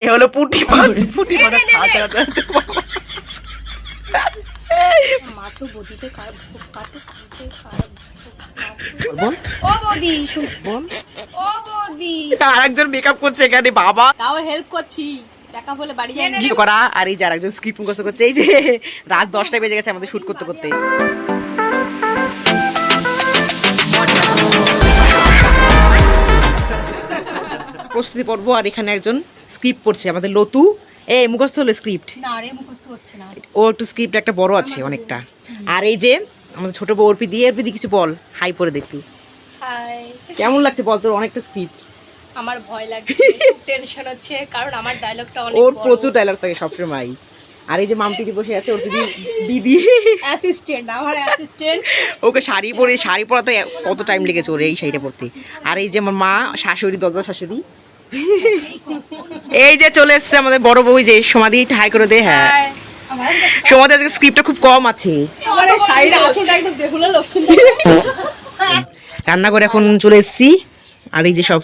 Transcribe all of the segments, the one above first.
এ হলো পুঁটি মাছ, পুঁটি মাছ ছাড়া মাছও বডিতে কাটো বল ও বডি বল। ও বডি আরেকজন মেকআপ করছে এখানে, বাবা তাও হেল্প করছি, টাকা বলে বাড়ি যাই না। কিছু করা। আর এই যে আরেকজন স্ক্রিপ্ট মুখস্থ করছে, এই যে রাত 10টায় বেজে গেছে আমাদের শুট করতে করতে। প্রস্তুতি পর্ব। আর এখানে একজন স্ক্রিপ্ট পড়ছে আমাদের লতু। এই মুখস্থ হলো স্ক্রিপ্ট, না রে মুখস্থ হচ্ছে না। ও একটু স্ক্রিপ্ট একটা বড় আছে অনেকটা। আর এই যে আমাদের ছোট বউ অর্পি দিয়ে, অর্পি কিছু বল, হাই পরে দেখি হাই, কেমন লাগছে বল তোর অনেকটা স্ক্রিপ্ট। আমার ভয় লাগছে, খুব টেনশন হচ্ছে, কারণ আমার ডায়লগটা অনেক ওর বড়। প্রচুর ডায়লগ থাকে সবসময়। আর এই যে মামতিদি বসে আছে, ওর দিদি অ্যাসিস্ট্যান্ট, আমার অ্যাসিস্ট্যান্ট। ওকে শাড়ি পরাতে কত টাইম লেগেছে ওর এই শাড়িটা পরতে। আর এই যে আমার মা, শাশুড়ি, দরজা শাশুড়ি। এই যে চলে এসছে আমাদের বড় বউ, যে সমাধি হাই করে দে। হ্যাঁ, সমাধি আজকে স্ক্রিপ্টটা খুব কম আছে। আমার এই শাড়িটা আঁচলটা একদম বেহুলা লক্ষ্মী। রান্না করে এখন চলে এসেছি। আর এই যে সব,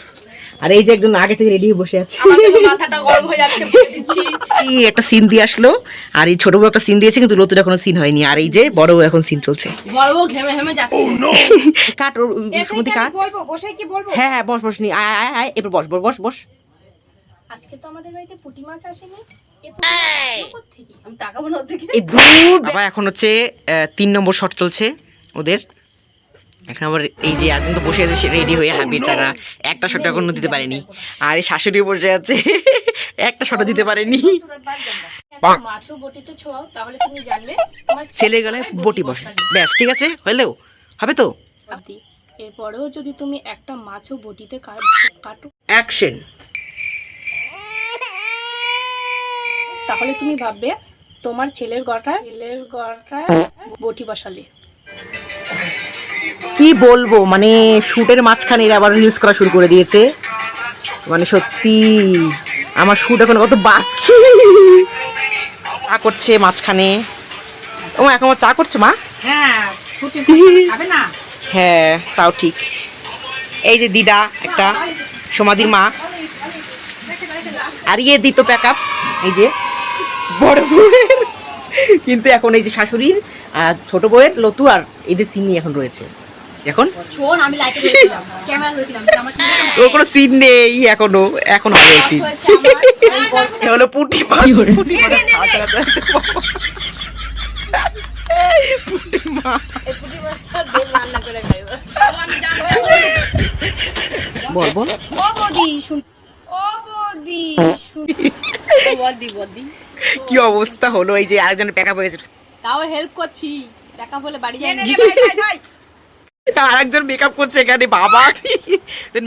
আর এই যে একজন আগে থেকে রেডি হয়ে বসে আছে। আমার তো মাথাটা গরম হয়ে যাচ্ছে, বলে দিচ্ছি। এই একটা সিন দিয়ে আসলো। আর এই ছোট বউ একটা সিন দিয়েছে, কিন্তু লতুর এখনো সিন হয়নি। আর এই যে বড় বউ এখন সিন চলছে। বড় বউ ঘেমে ঘেমে যাচ্ছে। কাট ওর সুমতি কাট। বলবো বসে কি বলবো? হ্যাঁ হ্যাঁ, বস বস নি, আয় আয় আয়, এবার বস বস বস বস। আজকে তো আমাদের বাড়িতে পুঁটি মাছ আসেনি। এই পুঁটি মাছ আসলো কোত্থেকে? আমি তাকাবো না ওর দিকে। এই দূর বাবা, এখন হচ্ছে 3 নম্বর শট চলছে ওদের। এখন আবার এই যে একজন তো বসে আছে রেডি হয়ে, হ্যাঁ বেচারা একটা শট এখনো দিতে পারেনি। আর এই শাশুড়িও বসে আছে, একটা শটও দিতে পারেনি। মাছও বটিতে ছোঁয়াও, তাহলে তুমি জানবে তোমার ছেলে গেলে বটি বসে, ব্যাস ঠিক আছে, হলেও হবে তো। আদি। এরপরেও যদি তুমি একটা মাছও বটিতে কাটো, অ্যাকশন। তাহলে তুমি ভাববে তোমার ছেলের গটায় বটি বসালে। কি বলবো, মানে শুটের মাঝখানে এরা আবার রিলস করা শুরু করে দিয়েছে। মানে সত্যি আমার শুট এখন কত বাকি। চা করছে মাঝখানে। ও এখন চা করছে মা। হ্যাঁ, খাবে না? হ্যাঁ তাও ঠিক। এই যে দিদা একটা, সমাধির মা। আর ইয়ে দিত প্যাকআপ, এই যে বড় বউয়ের। কিন্তু এখন এই যে শাশুড়ির আর ছোট বউয়ের লতু আর এদের সিন নিয়ে এখন রয়েছে। এখন শোন, আমি লাইটে রয়েছিলাম, ক্যামেরা রয়েছিলাম, আমার ওর কোনো সিন নেই এখনো, এখন হবে সিন। এ হলো পুঁটি মাছ, পুঁটি মাছ ছাড়া পুঁটি মাছ। এই পুঁটি মাছটা দেব রান্না করে খাইবো। আমি জানবো। বল বল। ও বদি শুন, ও বদি শুন, ও বদি। কি অবস্থা হলো, এই যে আরেকজনের প্যাকআপ হয়েছে। তাও হেল্প করছি, টাকা বলে বাড়ি যাই না। আরেকজন মেকআপ করছে এখানে, বাবা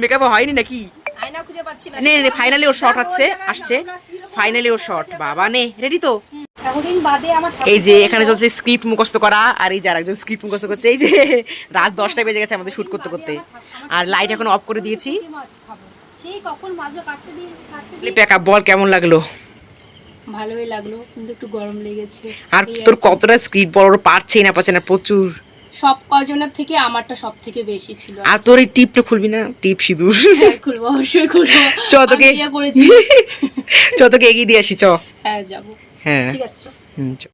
মেকআপ হয়নি নাকি? আয়না খুঁজে পাচ্ছি না। নে ফাইনালি ওর শট আসছে ফাইনালি ওর শট। বাবা নে রেডি তো। এতদিন বাদে আমার এই যে এখানে চলছে স্ক্রিপ্ট মুখস্থ করা। আর এই যে আরেকজন স্ক্রিপ্ট মুখস্থ করছে, এই যে রাত 10টায় বেজে গেছে আমাদের শুট করতে করতে। আর লাইট এখন অফ করে দিয়েছি। মাছ খাবো, সেই কখন মাছটা কাটতে দিয়ে প্যাকআপ বল কেমন লাগলো? ভালোই লাগলো, কিন্তু একটু গরম লেগেছে। আর তোর কতটা স্ক্রিপ্ট বড় পারছেই না পারছে না প্রচুর। সব কজনের থেকে আমারটা সব থেকে বেশি ছিল। আর তোর এই টিপটা খুলবি না, টিপ সিঁদুর? হ্যাঁ, খুলবো, অবশ্যই খুলবো। চ তোকে করেছি। চ তোকে এগিয়ে দিয়ে আসি, চ। হ্যাঁ যাবো, হ্যাঁ ঠিক আছে, চল। চ।